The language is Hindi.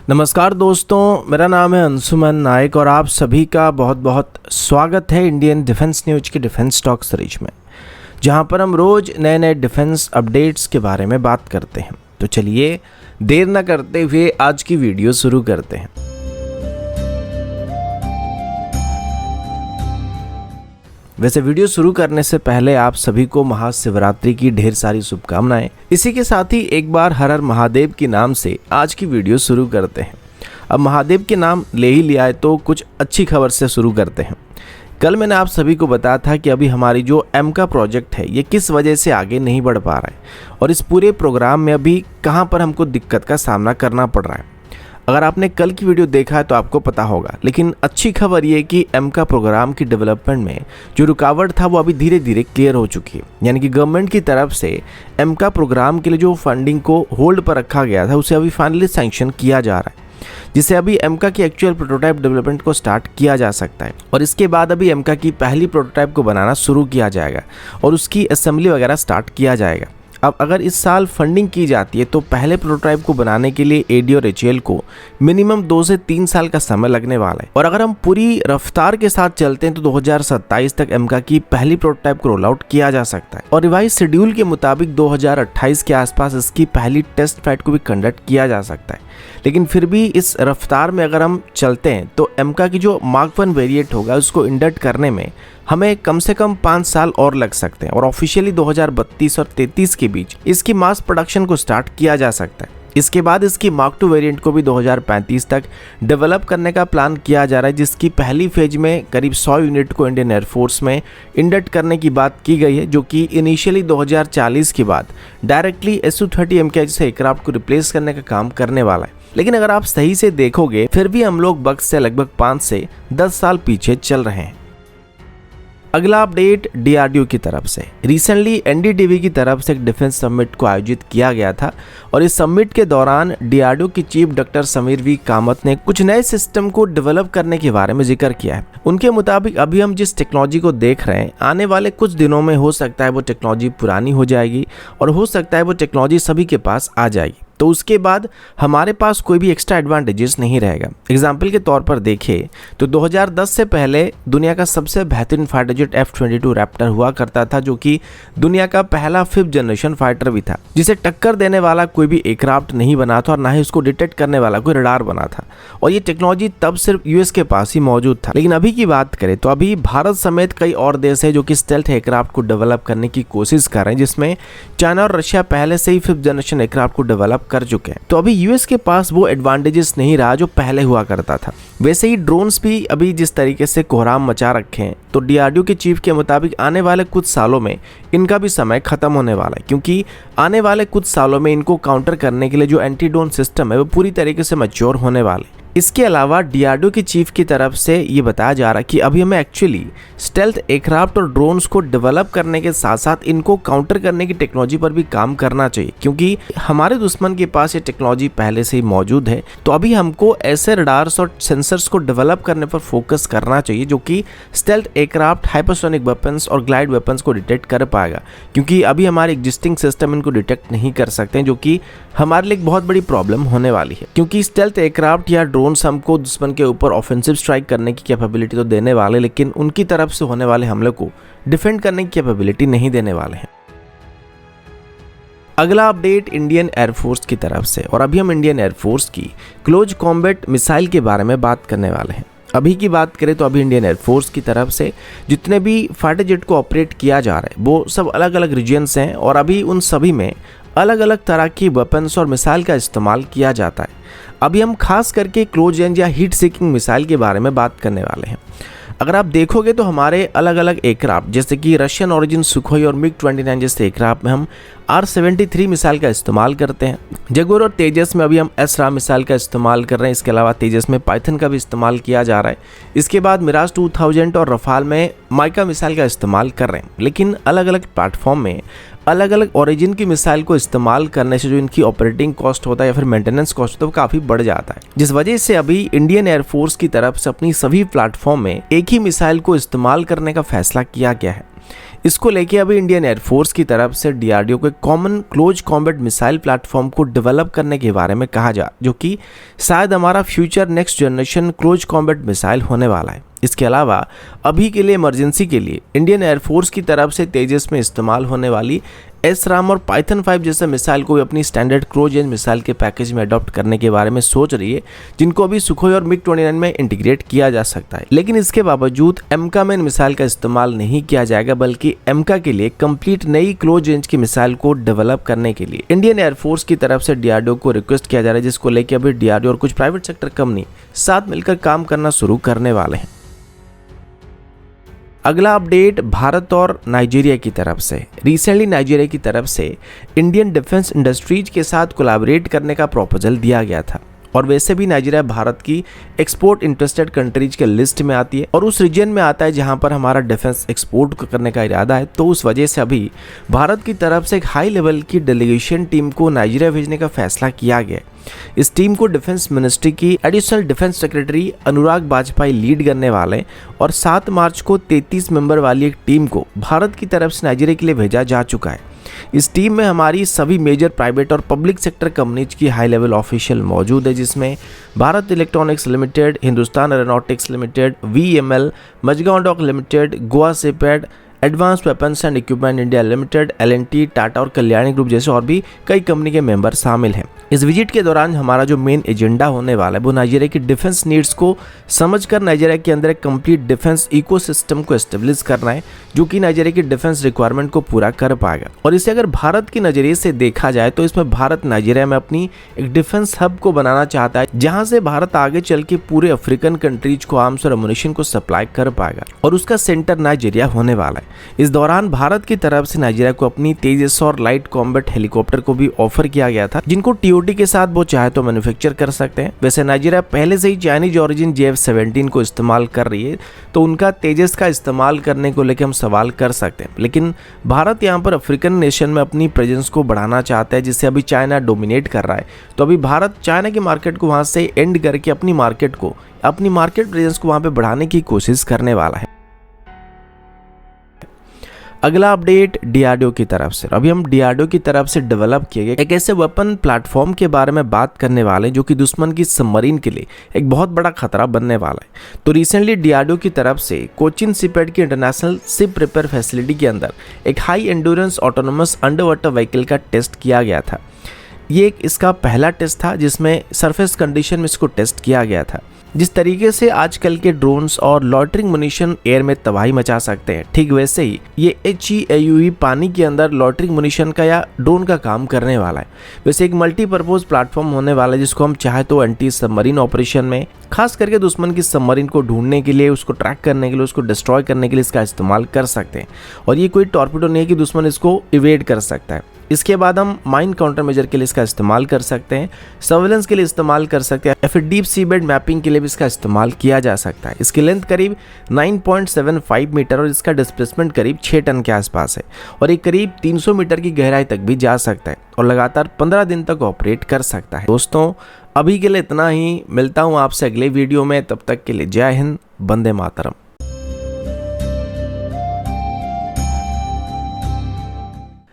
नमस्कार दोस्तों, मेरा नाम है अंशुमन नायक और आप सभी का बहुत बहुत स्वागत है इंडियन डिफेंस न्यूज की डिफेंस टॉक सीरीज में, जहां पर हम रोज़ नए नए डिफेंस अपडेट्स के बारे में बात करते हैं। तो चलिए देर न करते हुए आज की वीडियो शुरू करते हैं। वैसे वीडियो शुरू करने से पहले आप सभी को महाशिवरात्रि की ढेर सारी शुभकामनाएं। इसी के साथ ही एक बार हर हर महादेव के नाम से आज की वीडियो शुरू करते हैं। अब महादेव के नाम ले ही लिया है तो कुछ अच्छी खबर से शुरू करते हैं। कल मैंने आप सभी को बताया था कि अभी हमारी जो एमका प्रोजेक्ट है ये किस वजह से आगे नहीं बढ़ पा रहा है और इस पूरे प्रोग्राम में अभी कहाँ पर हमको दिक्कत का सामना करना पड़ रहा है। अगर आपने कल की वीडियो देखा है तो आपको पता होगा, लेकिन अच्छी खबर ये कि एमका प्रोग्राम की डेवलपमेंट में जो रुकावट था वो अभी धीरे धीरे क्लियर हो चुकी है। यानी कि गवर्नमेंट की तरफ से एमका प्रोग्राम के लिए जो फंडिंग को होल्ड पर रखा गया था उसे अभी फाइनली सैंक्शन किया जा रहा है, जिससे अभी एमका की एक्चुअल प्रोटोटाइप डेवलपमेंट को स्टार्ट किया जा सकता है और इसके बाद अभी एमका की पहली प्रोटोटाइप को बनाना शुरू किया जाएगा और उसकी असेंबली वगैरह स्टार्ट किया जाएगा। अब अगर इस साल फंडिंग की जाती है तो पहले प्रोटोटाइप को बनाने के लिए एडी और एचएएल को मिनिमम 2 से 3 साल का समय लगने वाला है और अगर हम पूरी रफ्तार के साथ चलते हैं तो 2027 तक एमका की पहली प्रोटोटाइप को रोल आउट किया जा सकता है और रिवाइज शेड्यूल के मुताबिक 2028 के आसपास इसकी पहली टेस्ट फ्लाइट को भी कंडक्ट किया जा सकता है। लेकिन फिर भी इस रफ्तार में अगर हम चलते हैं तो एमका की जो मार्क 1 वेरिएंट होगा उसको इंडक्ट करने में हमें कम से कम 5 साल और लग सकते हैं और ऑफिशियली 2032 और 33 के बीच इसकी मास प्रोडक्शन को स्टार्ट किया जा सकता है। इसके बाद इसकी मार्क 2 वेरिएंट को भी 2035 तक डेवलप करने का प्लान किया जा रहा है, जिसकी पहली फेज में करीब 100 यूनिट को इंडियन एयरफोर्स में इंडक्ट करने की बात की गई है, जो कि इनिशियली 2040 के बाद डायरेक्टली Su-30 MK जैसे एयरक्राफ्ट को रिप्लेस करने का काम करने वाला है। लेकिन अगर आप सही से देखोगे फिर भी हम लोग वक्त से लगभग 5 से 10 साल पीछे चल रहे हैं। अगला अपडेट डीआरडीओ की तरफ से। रिसेंटली एनडीटीवी की तरफ से एक डिफेंस समिट को आयोजित किया गया था और इस समिट के दौरान डीआरडीओ की chief doctor Sameer V Kamat ने कुछ नए सिस्टम को डेवलप करने के बारे में जिक्र किया है। उनके मुताबिक अभी हम जिस टेक्नोलॉजी को देख रहे हैं आने वाले कुछ दिनों में हो सकता है वो टेक्नोलॉजी पुरानी हो जाएगी और हो सकता है वो टेक्नोलॉजी सभी के पास आ जाएगी, तो उसके बाद हमारे पास कोई भी एक्स्ट्रा एडवांटेजेस नहीं रहेगा। एग्जाम्पल के तौर पर देखें तो 2010 से पहले दुनिया का सबसे बेहतरीन फाइटर जेट F-22 रैप्टर हुआ करता था, जो कि दुनिया का पहला 5th जनरेशन फाइटर भी था, जिसे टक्कर देने वाला कोई भी एयरक्राफ्ट नहीं बना था और ना ही उसको डिटेक्ट करने वाला कोई रडार बना था और ये टेक्नोलॉजी तब सिर्फ यूएस के पास ही मौजूद था। लेकिन अभी की बात करें तो अभी भारत समेत कई और देश है जो कि स्टेल्थ एयरक्राफ्ट को डेवलप करने की कोशिश कर रहे हैं, जिसमें चाइना और रशिया पहले से ही 5th जनरेशन एयरक्राफ्ट को डेवलप कर चुके हैं। तो अभी यूएस के पास वो एडवांटेजेस नहीं रहा जो पहले हुआ करता था। वैसे ही ड्रोन्स भी अभी जिस तरीके से कोहराम मचा रखे हैं, तो डीआरडीओ के चीफ के मुताबिक आने वाले कुछ सालों में इनका भी समय खत्म होने वाला है, क्योंकि आने वाले कुछ सालों में इनको काउंटर करने के लिए जो एंटी ड्रोन सिस्टम है वो पूरी तरीके से मैच्योर होने वाले। इसके अलावा डीआरडीओ की चीफ की तरफ से ये बताया जा रहा है कि अभी हमें एक्चुअली स्टेल्थ एयरक्राफ्ट और ड्रोन्स को डेवलप करने के साथ साथ इनको काउंटर करने की टेक्नोलॉजी पर भी काम करना चाहिए, क्योंकि हमारे दुश्मन के पास ये टेक्नोलॉजी पहले से ही मौजूद है। तो अभी हमको ऐसे रडार्स और सेंसर्स को डेवलप करने पर फोकस करना चाहिए जो कि स्टेल्थ एयरक्राफ्ट, हाइपरसोनिक वेपन्स और ग्लाइड वेपन्स को डिटेक्ट कर पाएगा, क्योंकि अभी हमारे एग्जिस्टिंग सिस्टम इनको डिटेक्ट नहीं कर सकते, जो कि हमारे लिए एक बहुत बड़ी प्रॉब्लम होने वाली है। क्योंकि स्टेल्थ एयरक्राफ्ट या ड्रोन्स हमको दुश्मन के ऊपर ऑफेंसिव स्ट्राइक करने की कैपेबिलिटी तो देने वाले, लेकिन उनकी तरफ से होने वाले हमले को डिफेंड करने की कैपेबिलिटी नहीं देने वाले हैं। अगला अपडेट इंडियन एयरफोर्स की तरफ से, और अभी हम इंडियन एयरफोर्स की क्लोज कॉम्बैट मिसाइल के बारे में बात करने वाले हैं। अभी की बात करें तो अभी इंडियन एयरफोर्स की तरफ से जितने भी फाइटर जेट को ऑपरेट किया जा रहा है वो सब अलग अलग रीजन्स हैं और अभी उन सभी में अलग अलग तरह की वेपन्स और मिसाइल का इस्तेमाल किया जाता है। अभी हम खास करके क्लोज रेंज या हीट सीकिंग मिसाइल के बारे में बात करने वाले हैं। अगर आप देखोगे तो हमारे अलग अलग एयरक्राफ्ट जैसे कि रशियन ओरिजिन सुखोई और मिग-29 जैसे एयरक्राफ्ट में हम R-73 मिसाइल का इस्तेमाल करते हैं। जगुआर और तेजस में अभी हम SRAM मिसाइल का इस्तेमाल कर रहे हैं। इसके अलावा तेजस में पाइथन का भी इस्तेमाल किया जा रहा है। इसके बाद मिराज 2000 और रफाल में माइका मिसाइल का इस्तेमाल कर रहे हैं। लेकिन अलग अलग प्लेटफॉर्म में अलग अलग ओरिजिन की मिसाइल को इस्तेमाल करने से जो इनकी ऑपरेटिंग कॉस्ट होता है या फिर मेंटेनेंस कॉस्ट होता है वो काफ़ी बढ़ जाता है, जिस वजह से अभी इंडियन एयरफोर्स की तरफ से अपनी सभी प्लेटफॉर्म में एक ही मिसाइल को इस्तेमाल करने का फैसला किया गया है। इसको लेके अभी इंडियन एयरफोर्स की तरफ से डीआरडीओ को एक common close combat missile platform को डेवलप करने के बारे में कहा जा, जो कि शायद हमारा future next generation close combat missile होने वाला है। इसके अलावा अभी के लिए इमरजेंसी के लिए इंडियन एयरफोर्स की तरफ से तेजस में इस्तेमाल होने वाली एसराम और पाइथन 5 जैसे मिसाइल को भी अपनी स्टैंडर्ड क्लोज रेंज मिसाइल के पैकेज में अडॉप्ट करने के बारे में सोच रही है, जिनको अभी सुखोई और मिग 29 में इंटीग्रेट किया जा सकता है। लेकिन इसके बावजूद एमका में इन मिसाइल का इस्तेमाल नहीं किया जाएगा, बल्कि एमका के लिए कंप्लीट नई क्लोज रेंज की मिसाइल को डेवलप करने के लिए इंडियन एयरफोर्स की तरफ से डीआरडीओ को रिक्वेस्ट किया जा रहा है, जिसको लेकर अभी डीआरडीओ और कुछ प्राइवेट सेक्टर कंपनी साथ मिलकर काम करना शुरू करने वाले हैं। अगला अपडेट भारत और नाइजीरिया की तरफ से। रिसेंटली नाइजीरिया की तरफ से इंडियन डिफेंस इंडस्ट्रीज के साथ कोलैबोरेट करने का प्रपोजल दिया गया था, और वैसे भी नाइजीरिया भारत की एक्सपोर्ट इंटरेस्टेड कंट्रीज के लिस्ट में आती है और उस रीजन में आता है जहां पर हमारा डिफेंस एक्सपोर्ट करने का इरादा है। तो उस वजह से अभी भारत की तरफ से एक हाई लेवल की डेलीगेशन टीम को नाइजीरिया भेजने का फैसला किया गया। इस टीम को डिफेंस मिनिस्ट्री की एडिशनल डिफेंस सेक्रेटरी अनुराग वाजपेयी लीड करने वाले, और 7 मार्च को 33 मेंबर वाली एक टीम को भारत की तरफ से नाइजीरिया के लिए भेजा जा चुका है। इस टीम में हमारी सभी मेजर प्राइवेट और पब्लिक सेक्टर कंपनीज की हाई लेवल ऑफिशियल मौजूद है, जिसमें Bharat electronics limited, Hindustan aeronautics limited, VML, Mazagon dock limited, Goa सेपेड, advance weapons and equipment India limited, L and T, Tata और कल्याणी ग्रुप जैसे और भी कई कंपनी के मेंबर शामिल हैं। इस विजिट के दौरान हमारा जो मेन एजेंडा होने वाला है वो नाइजीरिया की डिफेंस नीड्स को समझकर नाइजीरिया के अंदर एक कंप्लीट डिफेंस इकोसिस्टम को एस्टेब्लिश करना है, जो कि नाइजीरिया की डिफेंस रिक्वायरमेंट को पूरा कर पाएगा। और इसे अगर भारत के नजरिए से देखा जाए तो इसमें भारत नाइजीरिया में अपनी एक डिफेंस हब को बनाना चाहता है, जहां से भारत आगे चल के पूरे अफ्रीकन कंट्रीज को आर्म्स और अम्युनिशन को सप्लाई कर पाएगा, और उसका सेंटर नाइजीरिया होने वाला है। इस दौरान भारत की तरफ से नाइजीरिया को अपनी तेजस और लाइट कॉम्बैट हेलीकॉप्टर को भी ऑफर किया गया था, जिनको टीओटी के साथ वो चाहे तो मैन्युफैक्चर कर सकते हैं। वैसे नाइजीरिया पहले से ही चाइनीज ओरिजिन JF-17 को इस्तेमाल कर रही है, तो उनका तेजस का इस्तेमाल करने को लेकर हम सवाल कर सकते हैं। लेकिन भारत यहाँ पर अफ्रीकन नेशन में अपनी प्रेजेंस को बढ़ाना चाहता है, जिससे अभी चाइना डोमिनेट कर रहा है। तो अभी भारत चाइना की मार्केट को वहाँ से एंड करके अपनी मार्केट प्रेजेंस को वहाँ पे बढ़ाने की कोशिश करने वाला है। अगला अपडेट डीआरडीओ की तरफ से। अभी हम डीआरडीओ की तरफ से डेवलप किए गए एक ऐसे वेपन प्लेटफॉर्म के बारे में बात करने वाले हैं, जो कि दुश्मन की सबमरीन के लिए एक बहुत बड़ा खतरा बनने वाला है। तो रिसेंटली डीआरडीओ की तरफ से कोचिन शिपयार्ड की इंटरनेशनल शिप रिपेयर फैसिलिटी के अंदर एक high endurance autonomous under water vehicle का टेस्ट किया गया था। ये एक इसका पहला टेस्ट था जिसमें सरफेस कंडीशन में इसको टेस्ट किया गया था। जिस तरीके से आजकल के ड्रोन्स और लॉटरिंग मुनिशन एयर में तबाही मचा सकते हैं, ठीक वैसे ही ये HEAUE पानी के अंदर लॉटरिंग मुनिशन का या ड्रोन का काम करने वाला है। वैसे एक मल्टीपर्पज प्लेटफॉर्म होने वाला है, जिसको हम चाहे तो एंटी सबमरीन ऑपरेशन में, खास करके दुश्मन की सबमरीन को ढूंढने के लिए, उसको ट्रैक करने के लिए, उसको डिस्ट्रॉय करने के लिए इसका इस्तेमाल कर सकते हैं। और ये कोई टॉर्पिडो नहीं है कि दुश्मन इसको इवेड कर सकता है। इसके बाद हम माइन काउंटर मेजर के लिए इसका इस्तेमाल कर सकते हैं, सर्वेलेंस के लिए इस्तेमाल कर सकते हैं, या फिर डीप सी बेड मैपिंग के लिए भी इसका इस्तेमाल किया जा सकता है। इसकी लेंथ करीब 9.75 मीटर और इसका डिस्प्लेसमेंट करीब 6 टन के आसपास है, और ये करीब 300 मीटर की गहराई तक भी जा सकता है और लगातार 15 दिन तक ऑपरेट कर सकता है। दोस्तों अभी के लिए इतना ही, मिलता हूँ आपसे अगले वीडियो में, तब तक के लिए जय हिंद, वंदे मातरम।